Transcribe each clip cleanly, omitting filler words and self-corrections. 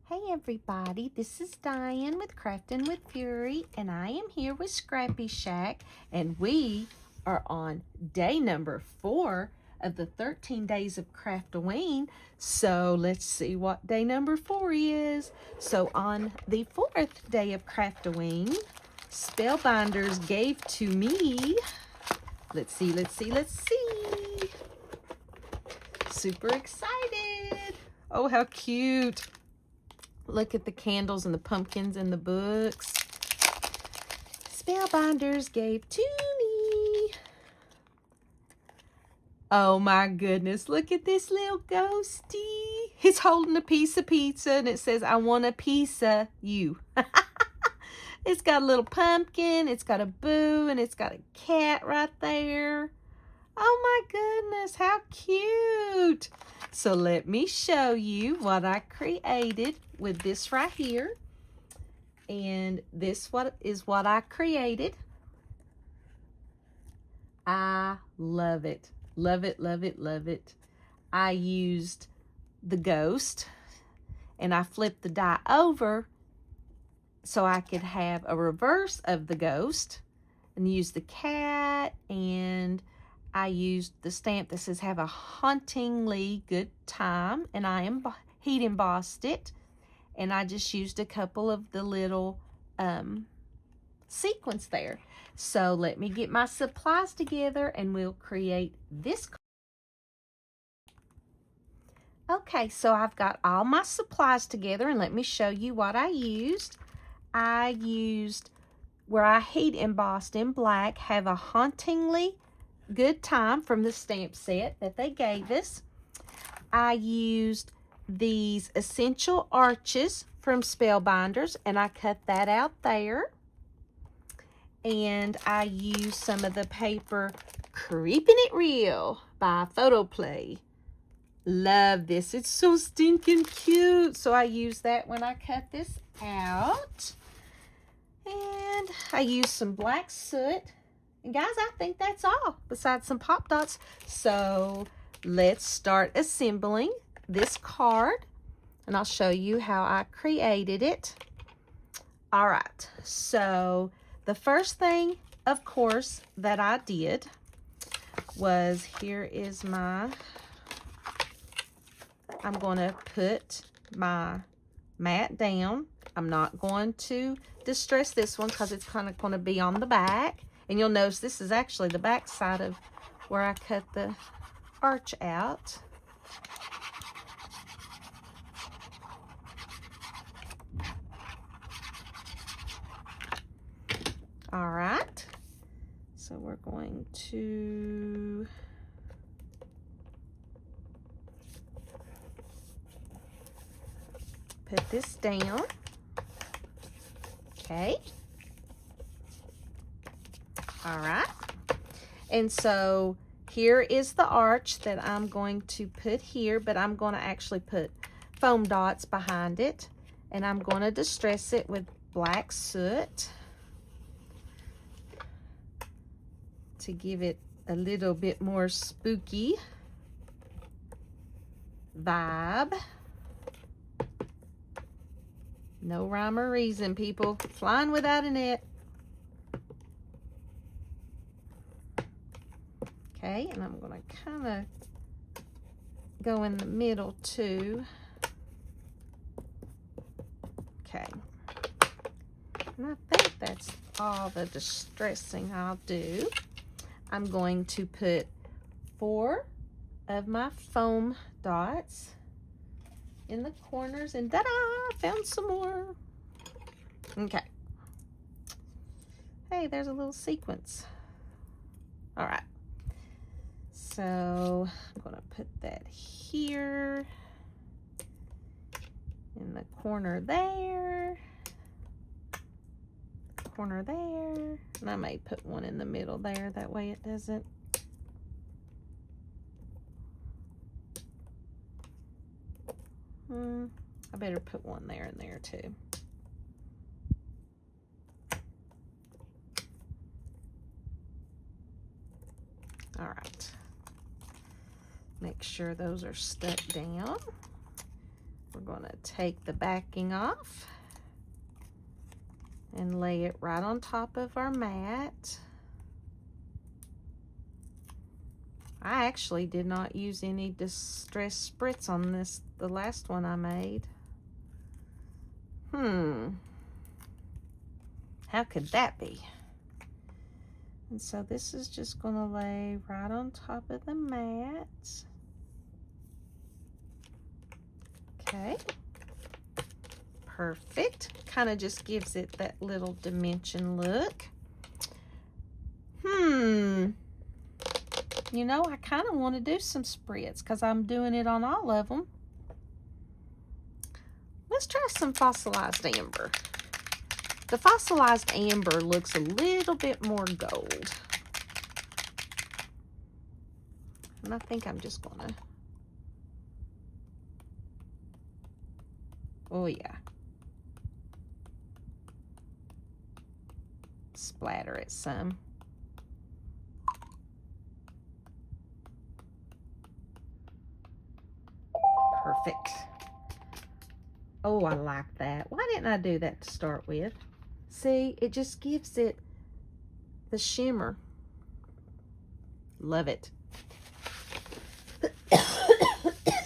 Hey everybody, this is Diane with Craftin' with Fury, and I am here with Scrappy Shack, and we are on day number 4 of the 13 days of Craftoween. So let's see what day number 4 is. So on the 4th day of Craftoween, Spellbinders gave to me, let's see. Super excited. Oh, how cute. Look at the candles and the pumpkins and the books. Spellbinders gave to me. Oh my goodness, look at this little ghosty. He's holding a piece of pizza and it says, I want a piece of you. It's got a little pumpkin, it's got a boo, and it's got a cat right there. Oh my goodness, how cute. So let me show you what I created with this right here. And this is what I created. I love it. Love it, love it, love it. I used the ghost and I flipped the die over so I could have a reverse of the ghost, and use the cat, and I used the stamp that says have a hauntingly good time, and I heat embossed it, and I just used a couple of the little sequins there. So let me get my supplies together and we'll create this. Okay, so I've got all my supplies together, and let me show you what I used. I used, where I heat embossed in black, have a hauntingly good time from the stamp set that they gave us. I used these essential arches from Spellbinders, and I cut that out there. And I used some of the paper Creeping It Real by Photoplay. Love this. It's so stinking cute. So I used that when I cut this out. And I used some black soot. And guys, I think that's all besides some pop dots. So let's start assembling this card, and I'll show you how I created it. All right, so the first thing, of course, that I did was, here is my, I'm going to put my mat down. I'm not going to distress this one because it's kind of going to be on the back. And you'll notice this is actually the back side of where I cut the arch out. All right. So we're going to put this down. Okay. All right. And so here is the arch that I'm going to put here, but I'm going to actually put foam dots behind it, and I'm going to distress it with black soot to give it a little bit more spooky vibe. No rhyme or reason, people. Flying without a net. Okay, and I'm going to kind of go in the middle too. Okay. And I think that's all the distressing I'll do. I'm going to put 4 of my foam dots in the corners, and ta-da! I found some more. Okay. Hey, there's a little sequence. All right. So I'm going to put that here, in the corner there, corner there, and I may put one in the middle there, that way it doesn't. I better put one there and there too. All right. Make sure those are stuck down. We're going to take the backing off and lay it right on top of our mat. I actually did not use any Distress Spritz on this, the last one I made. How could that be? And so this is just going to lay right on top of the mat. Okay. Perfect. Kind of just gives it that little dimension look. You know, I kind of want to do some spritz because I'm doing it on all of them. Let's try some fossilized amber. The fossilized amber looks a little bit more gold. And I think I'm just going to... Oh, yeah. Splatter it some. Perfect. Oh, I like that. Why didn't I do that to start with? See, it just gives it the shimmer. Love it.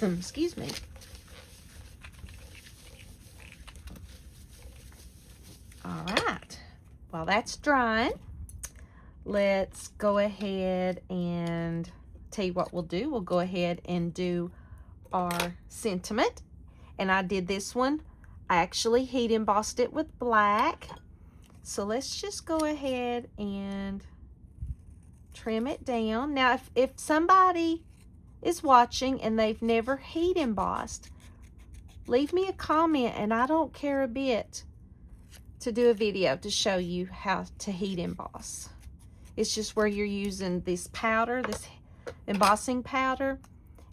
Excuse me. All right. While that's drying, let's go ahead and tell you what we'll do. We'll go ahead and do our sentiment. And I did this one. I actually heat embossed it with black. So let's just go ahead and trim it down. Now, if somebody is watching and they've never heat embossed, leave me a comment, and I don't care a bit to do a video to show you how to heat emboss. It's just where you're using this powder, this embossing powder,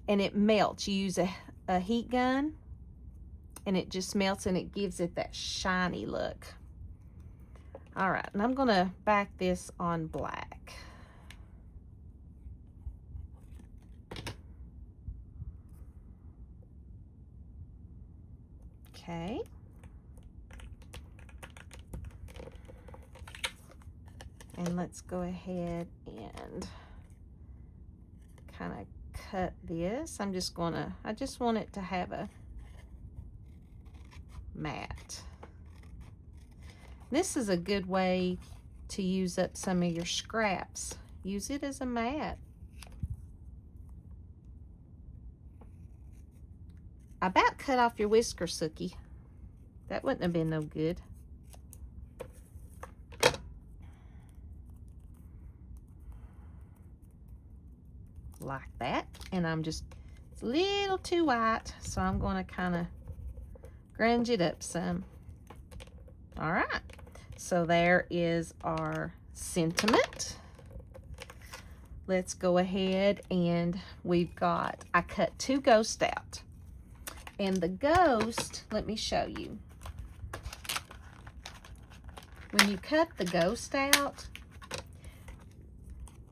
and it melts. You use a heat gun, and it just melts, and it gives it that shiny look. All right, and I'm gonna back this on black. Okay. And let's go ahead and kind of cut this. I just want it to have a mat. This is a good way to use up some of your scraps. Use it as a mat. I about cut off your whisker, Sookie. That wouldn't have been no good. Like that. And it's a little too white, so I'm going to kind of grunge it up some. All right. So there is our sentiment. Let's go ahead, and I cut 2 ghosts out. And the ghost, let me show you. When you cut the ghost out,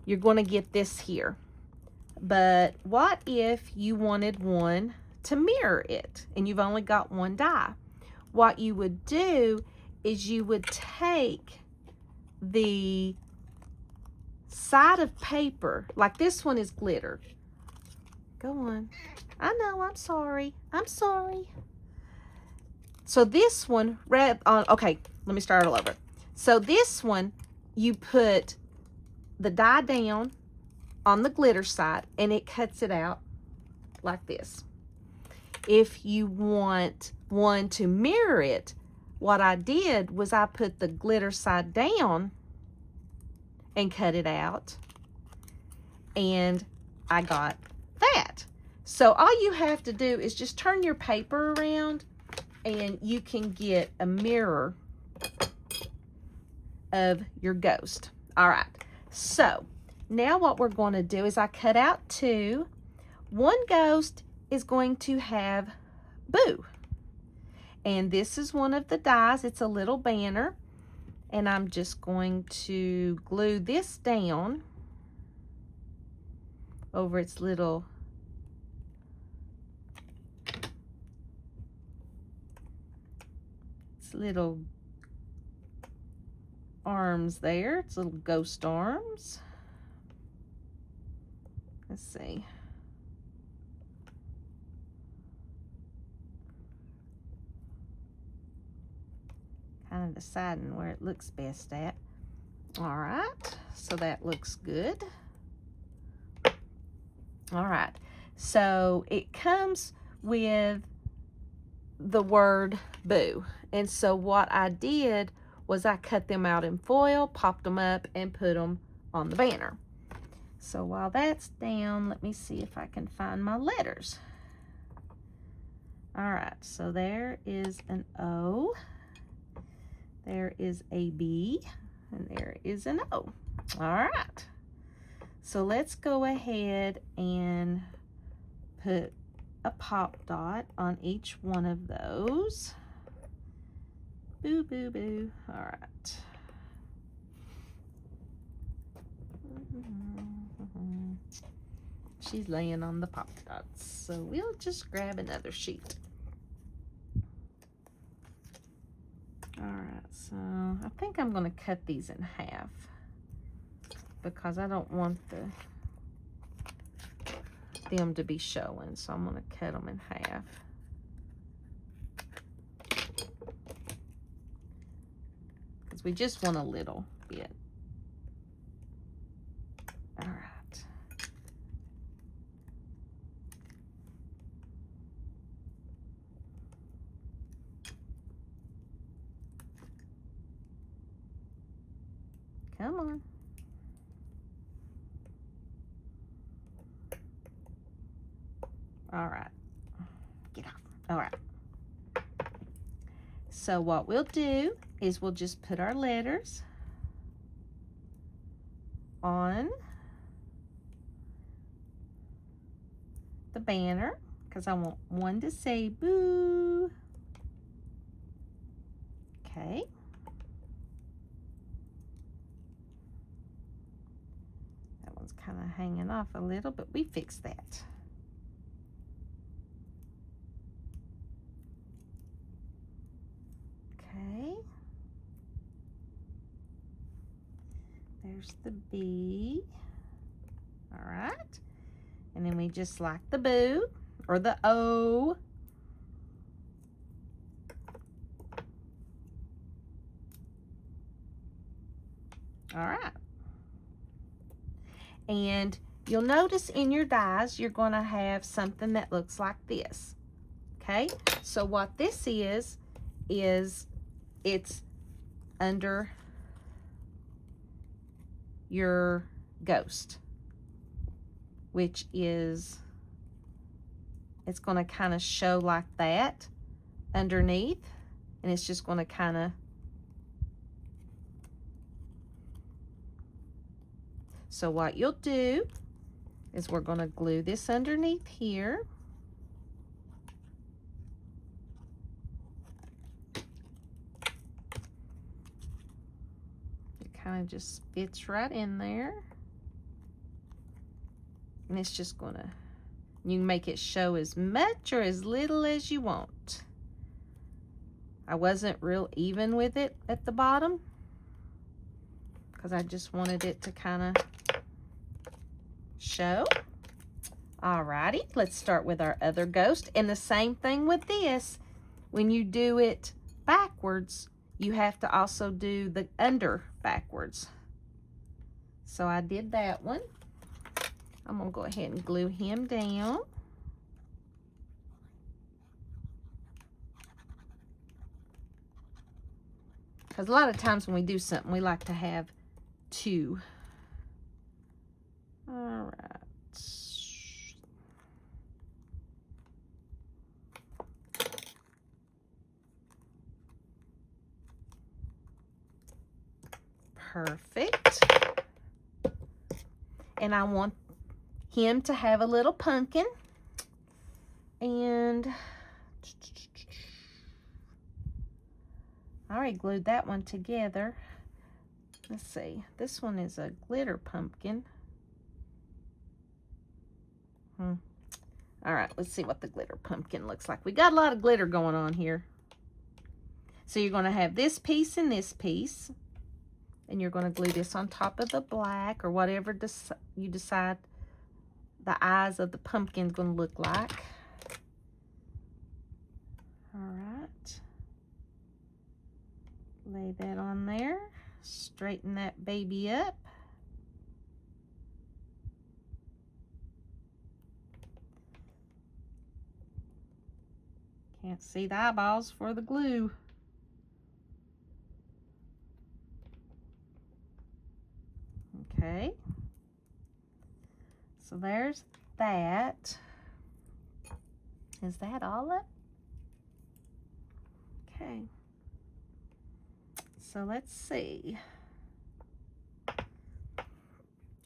you're going to get this here. But what if you wanted one to mirror it and you've only got 1 die? What you would do is you would take the side of paper, like this one is glitter. Go on. I know, I'm sorry. I'm sorry. So this one, okay, let me start all over. So this one, you put the die down on the glitter side, and it cuts it out like this. If you want one to mirror it, what I did was I put the glitter side down and cut it out, and I got that. So all you have to do is just turn your paper around, and you can get a mirror of your ghost. All right, so now what we're going to do is I cut out 2. One ghost is going to have Boo. And this is one of the dies. It's a little banner. And I'm just going to glue this down over its little little arms there. It's little ghost arms. Let's see. Kind of deciding where it looks best at. All right, so that looks good. All right, so it comes with the word boo. And so what I did was I cut them out in foil, popped them up, and put them on the banner. So while that's down, let me see if I can find my letters. All right, so there is an O, there is a B, and there is an O. All right, so let's go ahead and put a pop dot on each one of those. Boo, boo, boo. All right. She's laying on the pop dots, so we'll just grab another sheet. All right, so I think I'm going to cut these in half because I don't want them to be showing, so I'm going to cut them in half. Because we just want a little bit. All right. Come on. All right. Get off. All right. So what we'll do is we'll just put our letters on the banner because I want one to say boo. Okay. That one's kind of hanging off a little, but we fixed that. Okay. There's the B. All right. And then we just like the boo or the O. All right. And you'll notice in your dies, you're going to have something that looks like this. Okay. So what this is it's under your ghost, which is, it's going to kind of show like that underneath, and it's just going to kind of, so what you'll do is we're going to glue this underneath here. Kind of just fits right in there, and it's just gonna, you can make it show as much or as little as you want. I wasn't real even with it at the bottom because I just wanted it to kind of show. Alrighty, let's start with our other ghost, and the same thing with this. When you do it backwards, you have to also do the under backwards. So I did that one. I'm gonna go ahead and glue him down. Because a lot of times when we do something, we like to have two. All right. Perfect. And I want him to have a little pumpkin. And I already glued that one together. Let's see. This one is a glitter pumpkin. All right, let's see what the glitter pumpkin looks like. We got a lot of glitter going on here. So you're going to have this piece and this piece. And you're going to glue this on top of the black or whatever you decide the eyes of the pumpkin's going to look like. All right. Lay that on there. Straighten that baby up. Can't see the eyeballs for the glue. Okay. So there's that. Is that all up? Okay. So let's see.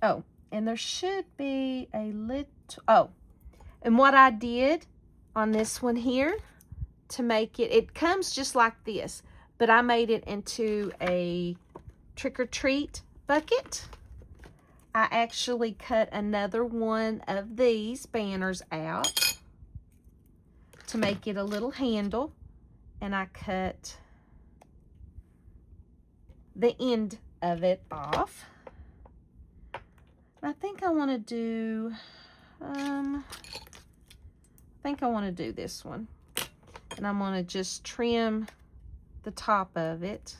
Oh, and there should be a little, oh, and what I did on this one here to make it, it comes just like this, but I made it into a trick-or-treat bucket. I actually cut another one of these banners out to make it a little handle, and I cut the end of it off. I think I want to do, I think I want to do this one. And I'm going to just trim the top of it.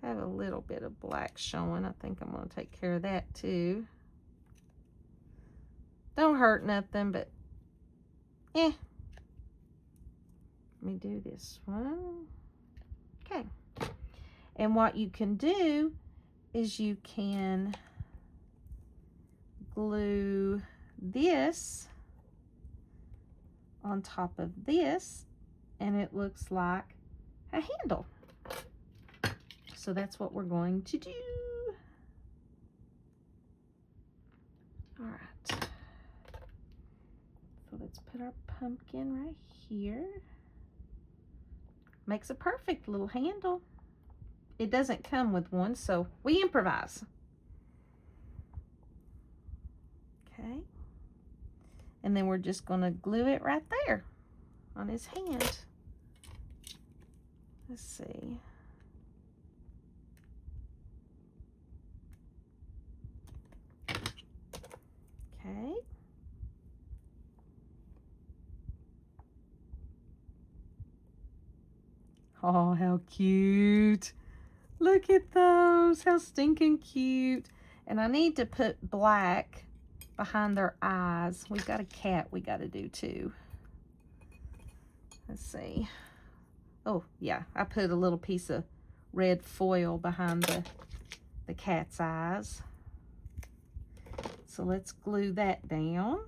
Have a little bit of black showing. I think I'm going to take care of that too. Don't hurt nothing, but Let me do this one. Okay. And what you can do is you can glue this on top of this, and it looks like a handle. So that's what we're going to do. All right. So let's put our pumpkin right here. Makes a perfect little handle. It doesn't come with one, so we improvise. Okay. And then we're just going to glue it right there on his hand. Let's see. Okay. Oh, how cute. Look at those. How stinking cute. And I need to put black behind their eyes. We've got a cat we got to do too. Let's see. Oh, yeah. I put a little piece of red foil behind the cat's eyes. So let's glue that down.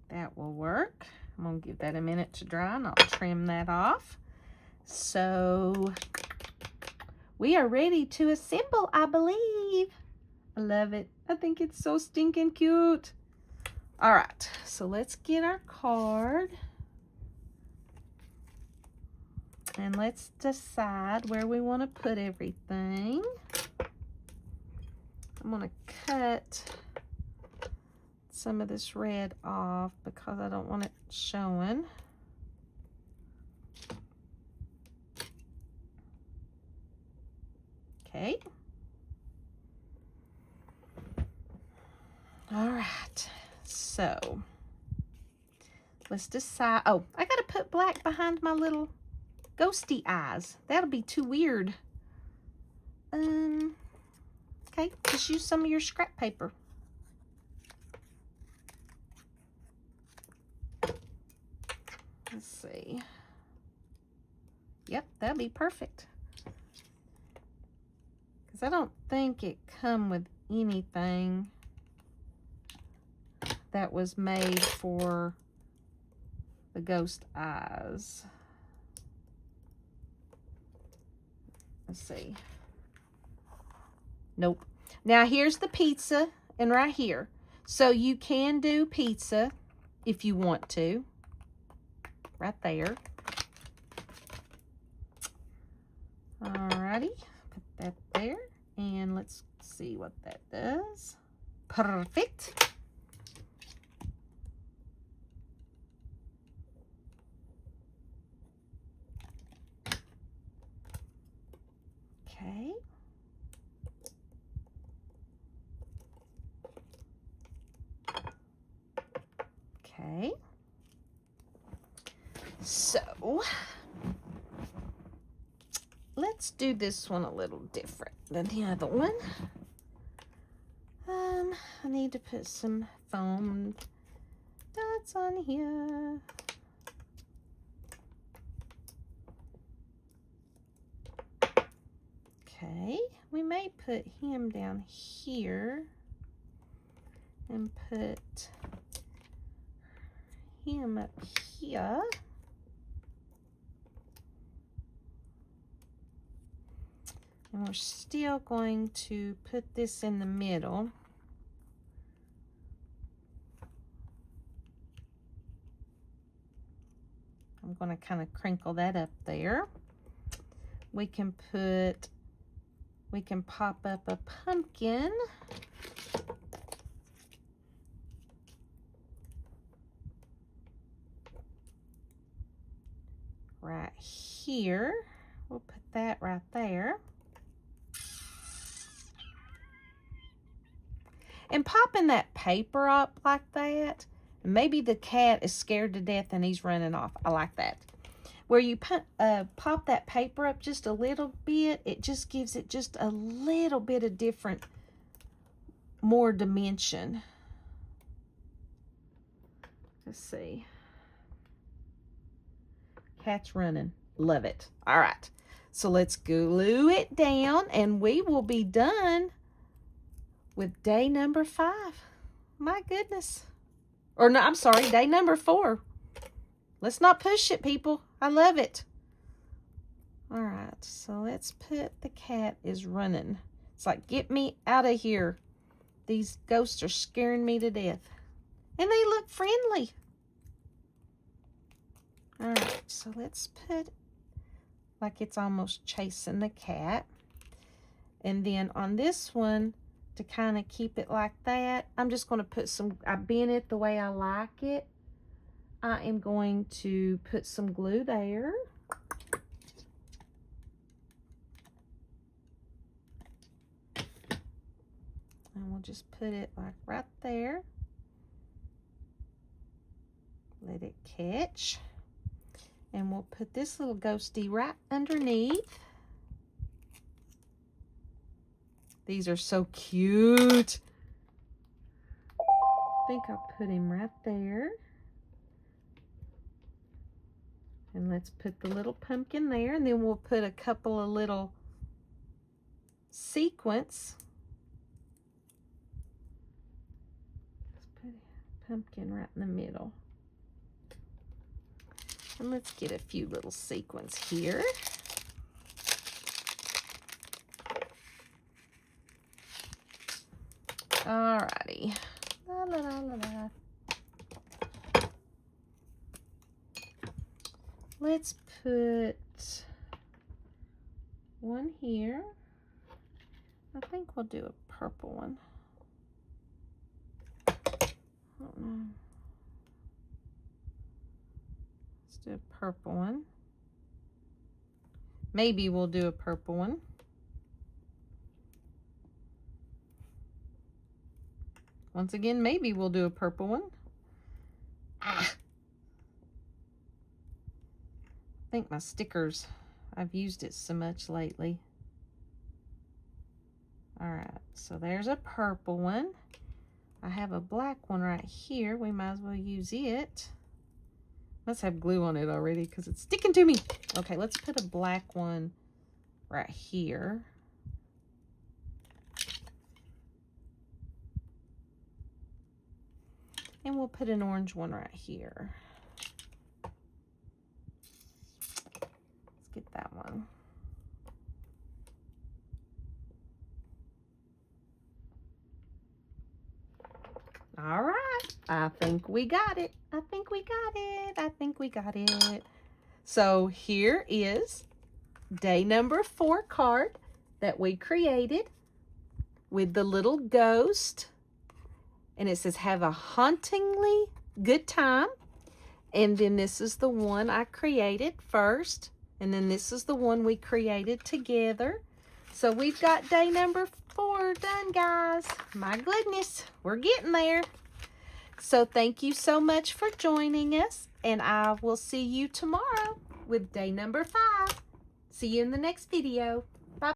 That will work. I'm going to give that a minute to dry and I'll trim that off. So we are ready to assemble, I believe. I love it. I think it's so stinking cute. All right, so let's get our card. And let's decide where we want to put everything. I'm going to cut some of this red off because I don't want it showing. Okay. All right. So let's decide. Oh, I got to put black behind my little ghosty eyes. That'll be too weird. Okay, just use some of your scrap paper. Let's see. Yep, that'll be perfect. Because I don't think it come with anything that was made for the ghost eyes. Let's see. Nope. Now here's the pizza, and right here. So you can do pizza if you want to. Right there. Alrighty. Put that there. And let's see what that does. Perfect. Okay. Okay. So, let's do this one a little different than the other one. I need to put some foam dots on here. Okay, we may put him down here and put him up here. And we're still going to put this in the middle. I'm going to kind of crinkle that up there. We can pop up a pumpkin. Right here. We'll put that right there. And popping that paper up like that, maybe the cat is scared to death and he's running off. I like that. Where you pop that paper up just a little bit, it just gives it just a little bit of different, more dimension. Let's see. Cat's running. Love it. All right. So let's glue it down and we will be done with day number 5. My goodness. Or no, I'm sorry, day number 4. Let's not push it, people. I love it. All right, so let's put the cat is running. It's like, get me out of here. These ghosts are scaring me to death. And they look friendly. All right, so let's put like it's almost chasing the cat. And then on this one, to kind of keep it like that, I'm just going to put some, I bent it the way I like it. I am going to put some glue there. And we'll just put it like right there. Let it catch. And we'll put this little ghosty right underneath. These are so cute. I think I'll put him right there. And let's put the little pumpkin there. And then we'll put a couple of little sequins. Let's put a pumpkin right in the middle. And let's get a few little sequins here. Alrighty. La, la, la, la, la. Let's put one here. I think we'll do a purple one. I don't know. Let's do a purple one. Maybe we'll do a purple one. Once again, maybe we'll do a purple one. I think my stickers, I've used it so much lately. All right, so there's a purple one. I have a black one right here. We might as well use it. Must have glue on it already because it's sticking to me. Okay, let's put a black one right here. And we'll put an orange one right here. Let's get that one. think we got it. I think we got it. I think we got it. So here is day number 4 card that we created with the little ghost. And it says, have a hauntingly good time. And then this is the one I created first. And then this is the one we created together. So we've got day number 4 done, guys. My goodness, we're getting there. So thank you so much for joining us. And I will see you tomorrow with day number 5. See you in the next video.